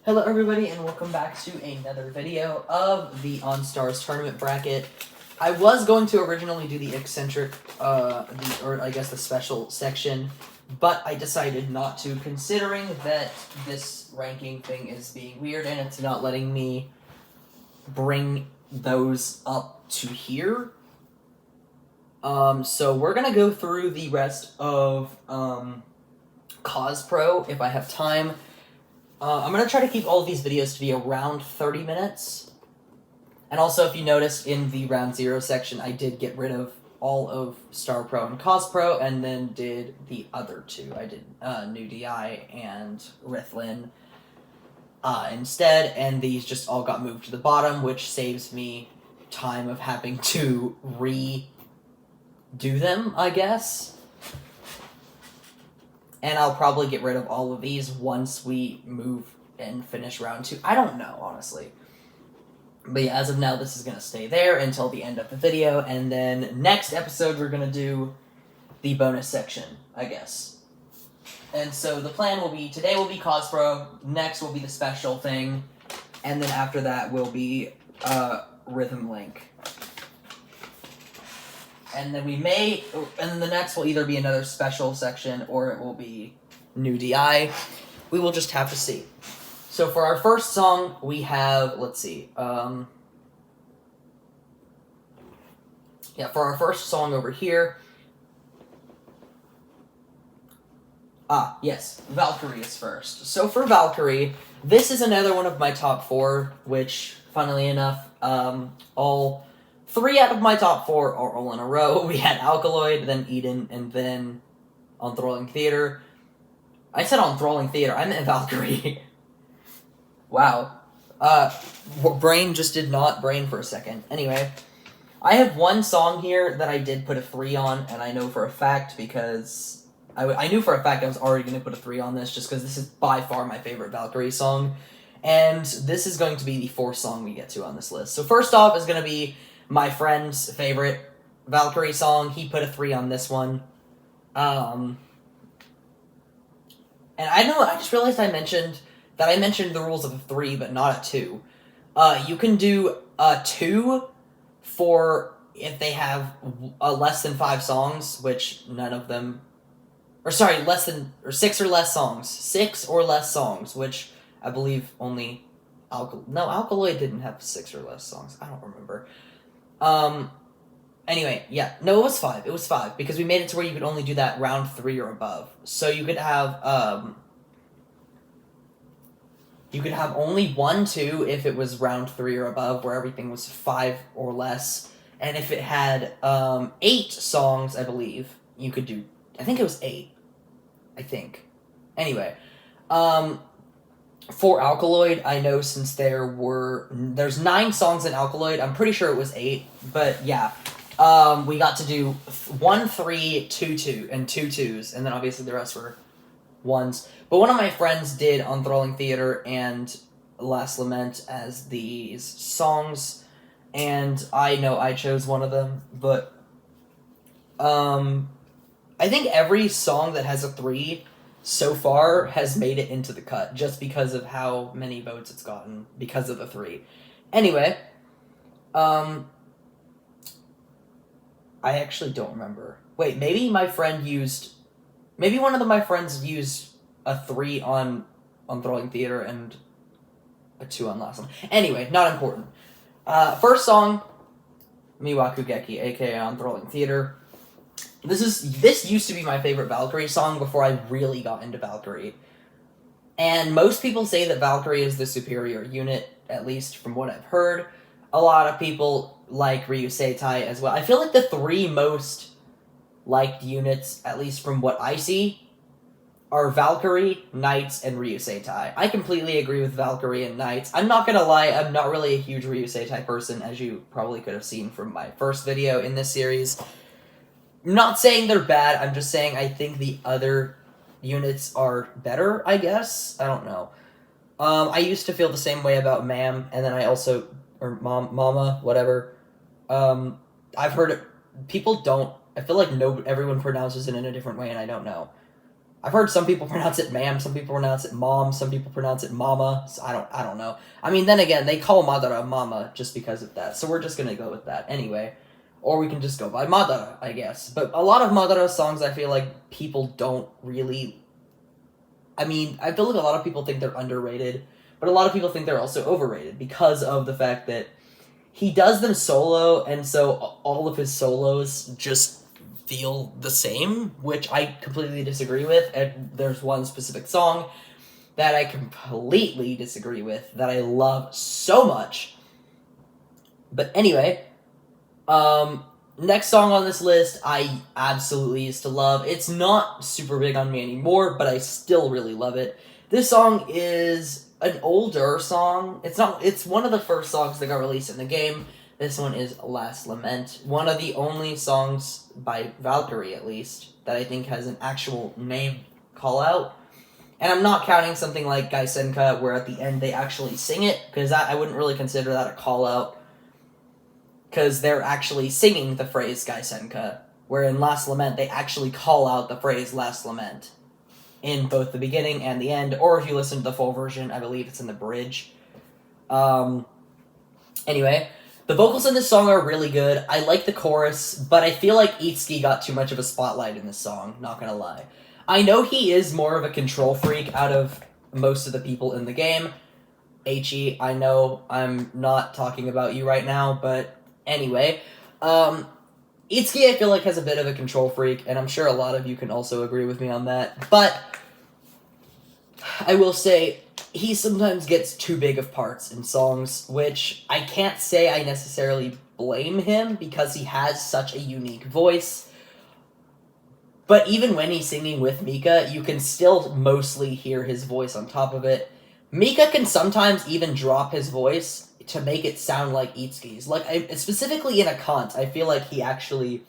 Hello everybody and welcome back to another video of the Enstars tournament bracket. I was going to originally do the eccentric, or I guess the special section, but I decided not to, considering that this ranking thing is being weird and it's not letting me bring those up to here. So we're gonna go through the rest of Cause Pro if I have time. I'm going to try to keep all of these videos to be around 30 minutes. And also, if you noticed in the Round 0 section, I did get rid of all of Star Pro and Cause Pro, and then did the other two. I did New DI and Rithlin instead, and these just all got moved to the bottom, which saves me time of having to redo them, I guess. And I'll probably get rid of all of these once we move and finish round 2. I don't know, honestly. But yeah, as of now, this is going to stay there until the end of the video. And then next episode, we're going to do the bonus section, I guess. And so the plan will be, today will be Cause Pro, next will be the special thing, and then after that will be Rhythm Link. And then and the next will either be another special section or it will be New DI. We will just have to see. So for our first song, we have, let's see. For our first song over here. Yes, Valkyrie is first. So for Valkyrie, this is another one of my top 4, which, funnily enough, all 3 out of my top 4 are all in a row. We had Alkaloid, then Eden, and then Enthralling Theater. I said Enthralling Theater, I meant Valkyrie. Wow. Brain just did not brain for a second. Anyway, I have one song here that I did put a 3 on, and I know for a fact because I knew for a fact I was already going to put a 3 on this, just because this is by far my favorite Valkyrie song. And this is going to be the 4th song we get to on this list. So first off is going to be my friend's favorite Valkyrie song. He put a 3 on this one. And I just realized I mentioned the rules of a 3, but not a 2. You can do a 2 for if they have less than 5 songs, which none of them... Or 6 or less songs. 6 or less songs, which I believe only... Alkaloid didn't have 6 or less songs. I don't remember. Anyway, yeah. No, it was 5. It was 5, because we made it to where you could only do that round 3 or above. So you could have, only 1, 2 if it was round 3 or above, where everything was 5 or less. And if it had, 8 songs, I believe, you could do, I think it was 8. I think. Anyway, for Alkaloid, I know since there's 9 songs in Alkaloid, I'm pretty sure it was 8, but yeah. We got to do 1, 3, 2, 2, and 2 2s, and then obviously the rest were 1s. But one of my friends did Enthralling Theater and Last Lament as these songs, and I know I chose one of them, but I think every song that has a 3 so far has made it into the cut, just because of how many votes it's gotten because of the 3. Anyway, I actually don't remember. Wait, maybe one of my friends used a 3 on Enthralling Theater and a 2 on Last One. Anyway, not important. First song, Miwaku Geki, aka Enthralling Theater. This used to be my favorite Valkyrie song before I really got into Valkyrie. And most people say that Valkyrie is the superior unit, at least from what I've heard. A lot of people like Ryuseitai as well. I feel like the 3 most liked units, at least from what I see, are Valkyrie, Knights, and Ryuseitai. I completely agree with Valkyrie and Knights. I'm not gonna lie, I'm not really a huge Ryuseitai person, as you probably could have seen from my first video in this series. I'm not saying they're bad, I'm just saying I think the other units are better, I guess? I don't know. I used to feel the same way about Mam, and then I also... or Mama, whatever. I've heard it... People don't... I feel like everyone pronounces it in a different way, and I don't know. I've heard some people pronounce it ma'am, some people pronounce it mom, some people pronounce it mama. So I don't know. I mean, then again, they call Madara mama just because of that. So we're just gonna go with that anyway. Or we can just go by Madara, I guess. But a lot of Madara songs, I feel like people don't really... I mean, I feel like a lot of people think they're underrated, but a lot of people think they're also overrated because of the fact that he does them solo, and so all of his solos just feel the same, which I completely disagree with. And there's one specific song that I completely disagree with that I love so much. But anyway, next song on this list I absolutely used to love. It's not super big on me anymore, but I still really love it. This song is an older song. It's one of the first songs that got released in the game. This one is Last Lament. One of the only songs by Valkyrie, at least, that I think has an actual name call-out. And I'm not counting something like Gaisenka, where at the end they actually sing it, because I wouldn't really consider that a call-out, because they're actually singing the phrase Gaisenka, where in Last Lament they actually call out the phrase Last Lament in both the beginning and the end, or if you listen to the full version, I believe it's in the bridge. Anyway, the vocals in this song are really good. I like the chorus, but I feel like Itsuki got too much of a spotlight in this song, not gonna lie. I know he is more of a control freak out of most of the people in the game. H.E., I know I'm not talking about you right now, but anyway. Itsuki, I feel like, has a bit of a control freak, and I'm sure a lot of you can also agree with me on that. But I will say, he sometimes gets too big of parts in songs, which I can't say I necessarily blame him, because he has such a unique voice. But even when he's singing with Mika, you can still mostly hear his voice on top of it. Mika can sometimes even drop his voice to make it sound like Itsuki's. Like, specifically in Akant, I feel like he actually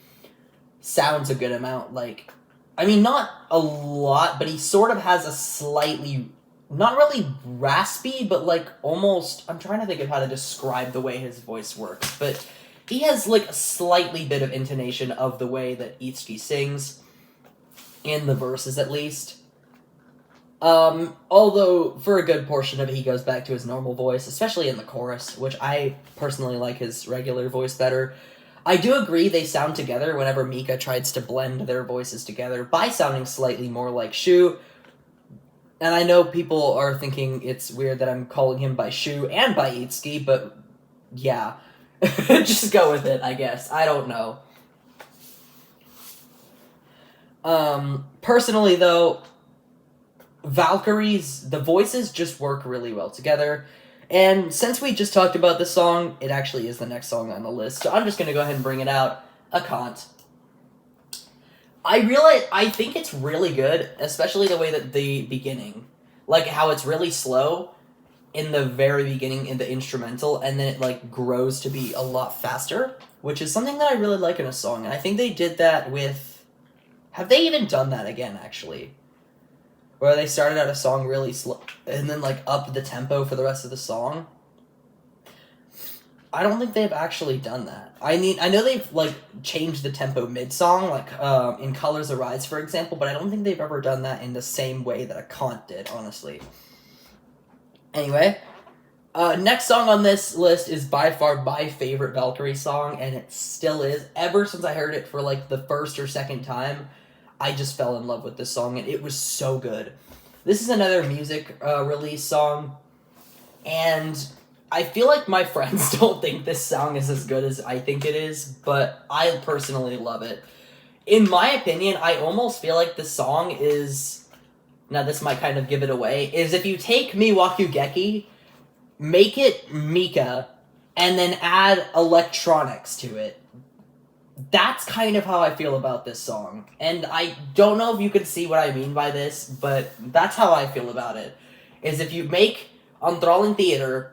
sounds a good amount. Like, I mean, not a lot, but he sort of has a slightly... not really raspy, but like almost... I'm trying to think of how to describe the way his voice works, but he has like a slightly bit of intonation of the way that Itsuki sings, in the verses at least. Although for a good portion of it he goes back to his normal voice, especially in the chorus, which I personally like his regular voice better. I do agree they sound together whenever Mika tries to blend their voices together by sounding slightly more like Shu. And I know people are thinking it's weird that I'm calling him by Shu and by Itsuki, but yeah. Just go with it, I guess. I don't know. Personally, though, Valkyrie's, the voices just work really well together. And since we just talked about this song, it actually is the next song on the list, so I'm just going to go ahead and bring it out. Akant. I think it's really good, especially the way that the beginning, like how it's really slow in the very beginning in the instrumental, and then it like grows to be a lot faster, which is something that I really like in a song. And I think they did that with... Have they even done that again, actually? Where they started out a song really slow, and then, like, up the tempo for the rest of the song? I don't think they've actually done that. I know they've, like, changed the tempo mid-song, like, in Colors Arise, for example, but I don't think they've ever done that in the same way that Akant did, honestly. Anyway, next song on this list is by far my favorite Valkyrie song, and it still is. Ever since I heard it for, like, the first or second time, I just fell in love with this song, and it was so good. This is another music release song, and I feel like my friends don't think this song is as good as I think it is, but I personally love it. In my opinion, I almost feel like the song is... Now, this might kind of give it away, is if you take Miwaku Geki, make it Mika, and then add electronics to it. That's kind of how I feel about this song. And I don't know if you can see what I mean by this, but that's how I feel about it. Is if you make Enthralling Theater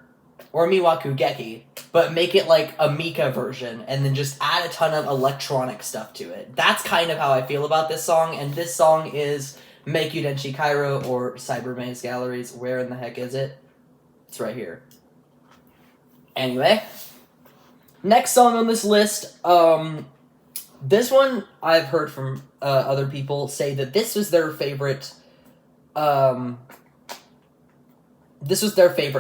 or Miwaku Geki, but make it like a Mika version, and then just add a ton of electronic stuff to it. That's kind of how I feel about this song, and this song is Meikyu Denshi Cairo or Cyber Maze Galleries. Where in the heck is it? It's right here. Anyway, next song on this list, This one, I've heard from other people say that this was their favorite,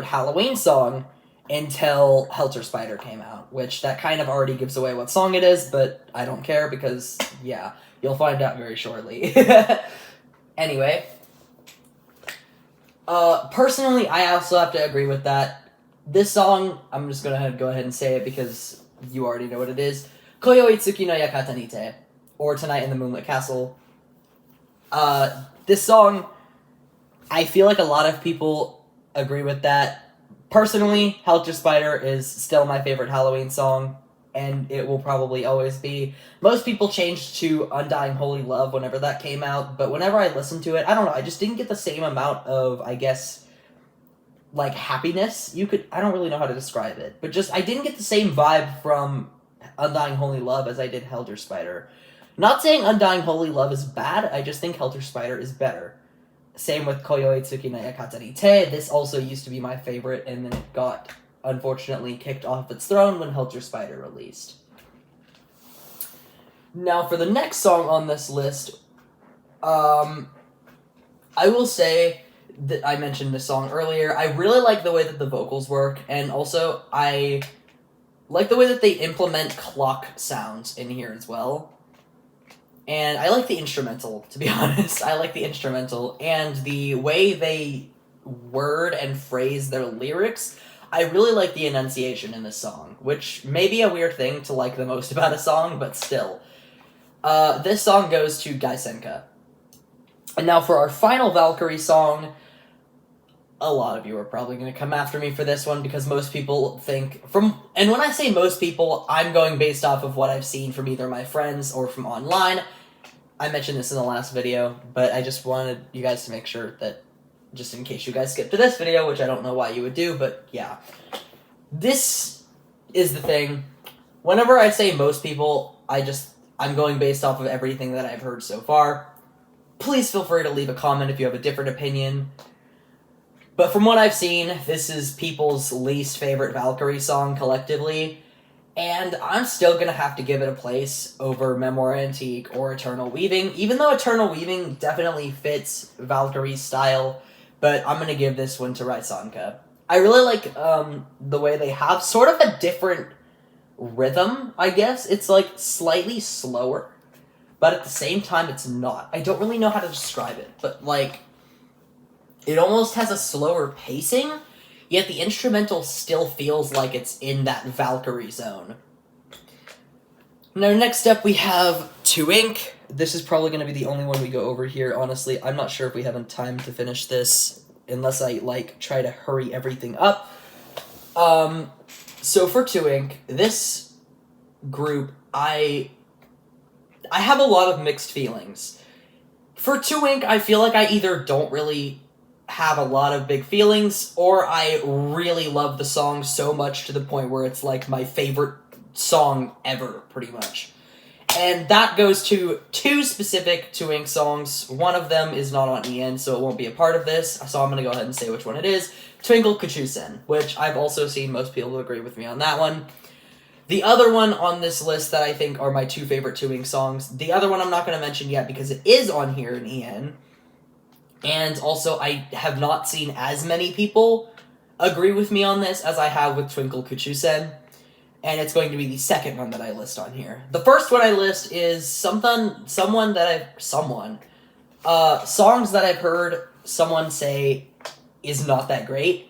Halloween song until Helter Spider came out, which that kind of already gives away what song it is, but I don't care because, yeah, you'll find out very shortly. Anyway, personally, I also have to agree with that. This song, I'm just gonna go ahead and say it because you already know what it is. Koyoi Tsuki no Yakata ni te, or Tonight in the Moonlit Castle. This song, I feel like a lot of people agree with that. Personally, Helter Spider is still my favorite Halloween song, and it will probably always be. Most people changed to Undying Holy Love whenever that came out, but whenever I listened to it, I don't know, I just didn't get the same amount of, I guess, like, happiness. I don't really know how to describe it, but just, I didn't get the same vibe from Undying Holy Love as I did Helter Spider. Not saying Undying Holy Love is bad, I just think Helter Spider is better. Same with Koyoi Tsuki no Yakata ni te. This also used to be my favorite, and then it got, unfortunately, kicked off its throne when Helter Spider released. Now, for the next song on this list, I will say that I mentioned this song earlier. I really like the way that the vocals work, and also I like the way that they implement clock sounds in here as well. And I like the instrumental, to be honest. I like the instrumental, and the way they word and phrase their lyrics. I really like the enunciation in this song, which may be a weird thing to like the most about a song, but still. This song goes to Gaisenka. And now for our final Valkyrie song, a lot of you are probably going to come after me for this one because most people think and when I say most people, I'm going based off of what I've seen from either my friends or from online. I mentioned this in the last video, but I just wanted you guys to make sure that, just in case you guys skipped to this video, which I don't know why you would do, but yeah. This is the thing. Whenever I say most people, I'm going based off of everything that I've heard so far. Please feel free to leave a comment if you have a different opinion. But from what I've seen, this is people's least favorite Valkyrie song collectively, and I'm still gonna have to give it a place over Memoir Antique or Eternal Weaving, even though Eternal Weaving definitely fits Valkyrie's style, but I'm gonna give this one to Raisanka. I really like the way they have sort of a different rhythm, I guess. It's like slightly slower, but at the same time it's not. I don't really know how to describe it, but like, it almost has a slower pacing, yet the instrumental still feels like it's in that Valkyrie zone. Now, next up we have 2INK. This is probably going to be the only one we go over here, honestly. I'm not sure if we have time to finish this, unless I, try to hurry everything up. So for 2INK, this group, I have a lot of mixed feelings. For 2INK, I feel like I either don't really have a lot of big feelings, or I really love the song so much to the point where it's like my favorite song ever, pretty much. And that goes to two specific 2INK songs. One of them is not on EN, so it won't be a part of this, so I'm going to go ahead and say which one it is. Twinkle Kuchusen, which I've also seen most people agree with me on that one. The other one on this list that I think are my two favorite 2INK songs, the other one I'm not going to mention yet because it is on here in EN, and also I have not seen as many people agree with me on this as I have with Twinkle Kuchusen, and it's going to be the second one that I list on here. The first one I list is songs that I've heard someone say is not that great.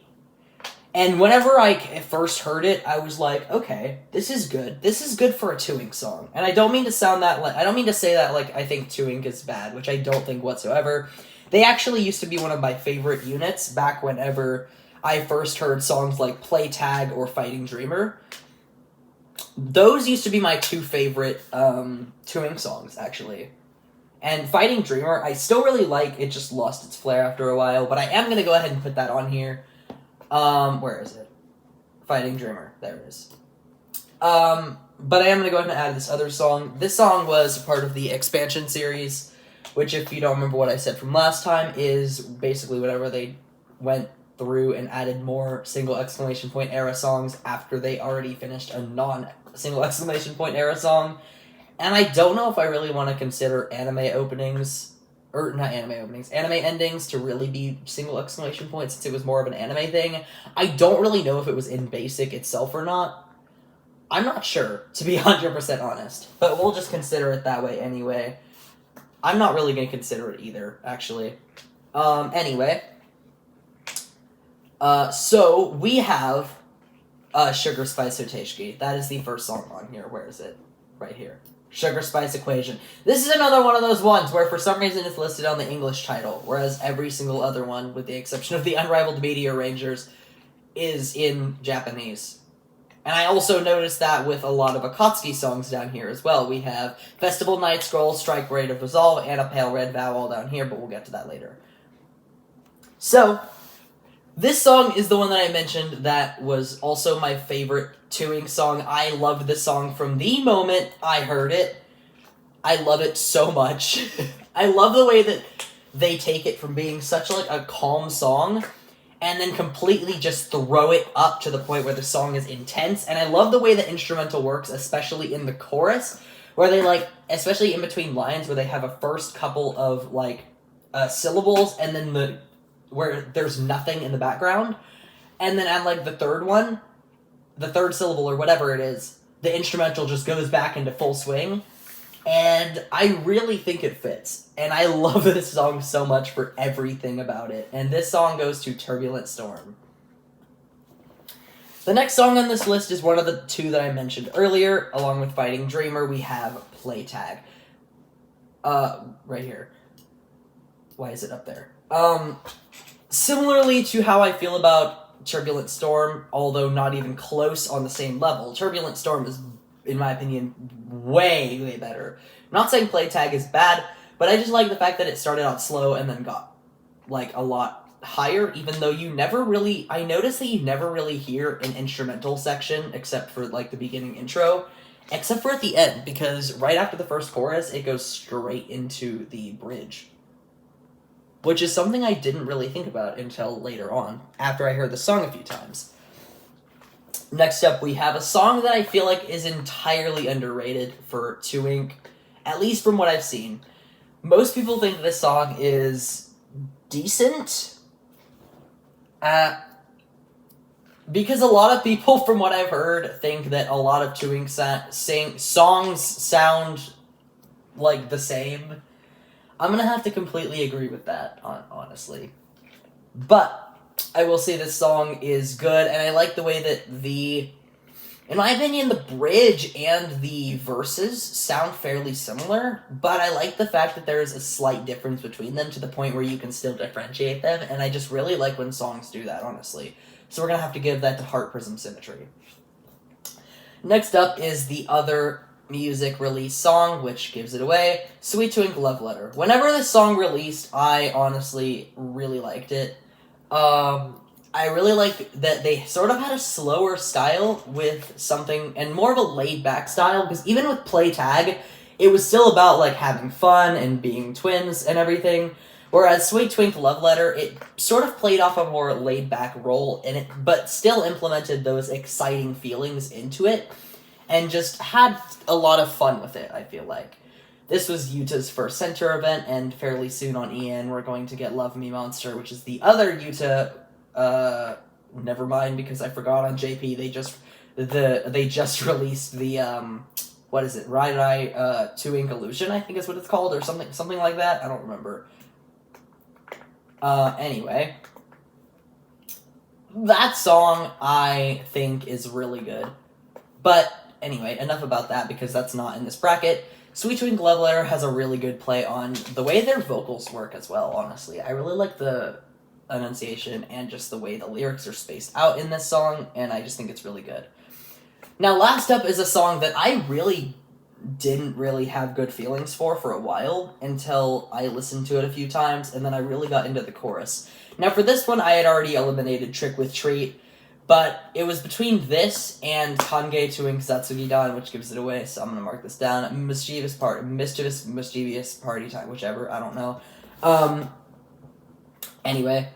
And whenever I first heard it, I was like, okay, this is good. This is good for a 2INK song. And I don't mean to say that like I think 2INK is bad, which I don't think whatsoever. They actually used to be one of my favorite units back whenever I first heard songs like Play Tag or Fighting Dreamer. Those used to be my two favorite 2INK songs, actually. And Fighting Dreamer, I still really like. It just lost its flair after a while, but I am going to go ahead and put that on here. Where is it? Fighting Dreamer. There it is. But I am going to go ahead and add this other song. This song was part of the expansion series, which, if you don't remember what I said from last time, is basically whenever they went through and added more single exclamation point era songs after they already finished a non-single exclamation point era song. And I don't know if I really want to consider anime openings, or not anime openings, anime endings to really be single exclamation points since it was more of an anime thing. I don't really know if it was in Basic itself or not. I'm not sure, to be 100% honest. But we'll just consider it that way anyway. I'm not really going to consider it either, actually. Anyway. So we have Sugar Spice Hoteshiki. That is the first song on here. Where is it? Right here. Sugar Spice Equation. This is another one of those ones where for some reason it's listed on the English title, whereas every single other one, with the exception of the Unrivaled Meteor Rangers, is in Japanese. And I also noticed that with a lot of Akatsuki songs down here as well. We have Festival Night Scroll, Strike Braid of Resolve, and a Pale Red Vow all down here, but we'll get to that later. So, this song is the one that I mentioned that was also my favorite Two-Ink song. I loved this song from the moment I heard it. I love it so much. I love the way that they take it from being such like a calm song and then completely just throw it up to the point where the song is intense. And I love the way the instrumental works, especially in the chorus, where they like, especially in between lines, where they have a first couple of like syllables and then where there's nothing in the background. And then at like the third one, the third syllable or whatever it is, the instrumental just goes back into full swing. And I really think it fits. And I love this song so much for everything about it. And this song goes to Turbulent Storm. The next song on this list is one of the two that I mentioned earlier. Along with Fighting Dreamer, we have Play Tag. Right here. Why is it up there? Similarly to how I feel about Turbulent Storm, although not even close on the same level, Turbulent Storm is, in my opinion, way, way better. I'm not saying Play Tag is bad, but I just like the fact that it started out slow and then got, like, a lot higher, even though you never really... I noticed that you never really hear an instrumental section, except for, like, the beginning intro, except for at the end, because right after the first chorus, it goes straight into the bridge. Which is something I didn't really think about until later on, after I heard the song a few times. Next up, we have a song that I feel like is entirely underrated for Two-Ink, at least from what I've seen. Most people think this song is decent, because a lot of people, from what I've heard, think that a lot of Two-Ink songs sound like the same. I'm gonna have to completely agree with that, honestly. But I will say this song is good, and I like the way that in my opinion, the bridge and the verses sound fairly similar, but I like the fact that there's a slight difference between them to the point where you can still differentiate them, and I just really like when songs do that, honestly. So we're gonna have to give that to Heart Prism Symmetry. Next up is the other music release song, which gives it away, Sweet Twink Love Letter. Whenever this song released, I honestly really liked it. I really like that they sort of had a slower style with something, and more of a laid-back style, because even with Play Tag, it was still about, like, having fun and being twins and everything, whereas Sweet Twink Love Letter, it sort of played off a more laid-back role in it, but still implemented those exciting feelings into it, and just had a lot of fun with it, I feel like. This was Yuta's first center event, and fairly soon on EN we're going to get Love Me Monster, which is the other Yuta, never mind, because I forgot on JP, they just released the, what is it, Rai Two-Ink Illusion, I think is what it's called, or something like that, I don't remember. Anyway. That song, I think, is really good. But, anyway, enough about that, because that's not in this bracket. Sweet Twink Love Letter has a really good play on the way their vocals work as well, honestly. I really like the enunciation and just the way the lyrics are spaced out in this song, and I just think it's really good. Now, last up is a song that I really didn't really have good feelings for a while, until I listened to it a few times, and then I really got into the chorus. Now, for this one, I had already eliminated Trick with Treat, but it was between this and Kange Two-Ink Satsugi-dan, which gives it away, so I'm gonna mark this down. Mischievous Party Time, whichever, I don't know. Anyway.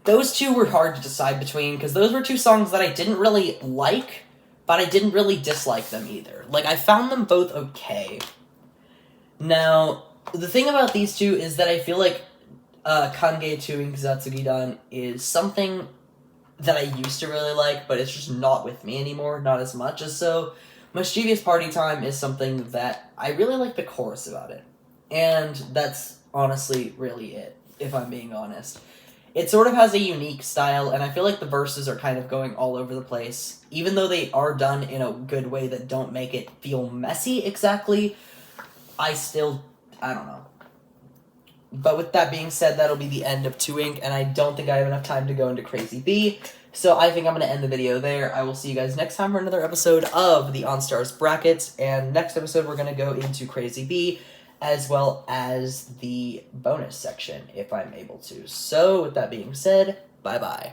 Those two were hard to decide between, because those were two songs that I didn't really like, but I didn't really dislike them either. Like, I found them both okay. Now, the thing about these two is that I feel like Kange 2 and Kazatsugi-dan is something that I used to really like, but it's just not with me anymore, not as much as so. Mischievous Party Time is something that I really like the chorus about it. And that's honestly really it, if I'm being honest. It sort of has a unique style, and I feel like the verses are kind of going all over the place. Even though they are done in a good way that don't make it feel messy exactly, I don't know. But with that being said, that'll be the end of 2 Ink, and I don't think I have enough time to go into Crazy B, so I think I'm going to end the video there. I will see you guys next time for another episode of the Enstars brackets, and next episode we're going to go into Crazy B, as well as the bonus section, if I'm able to. So, with that being said, bye-bye.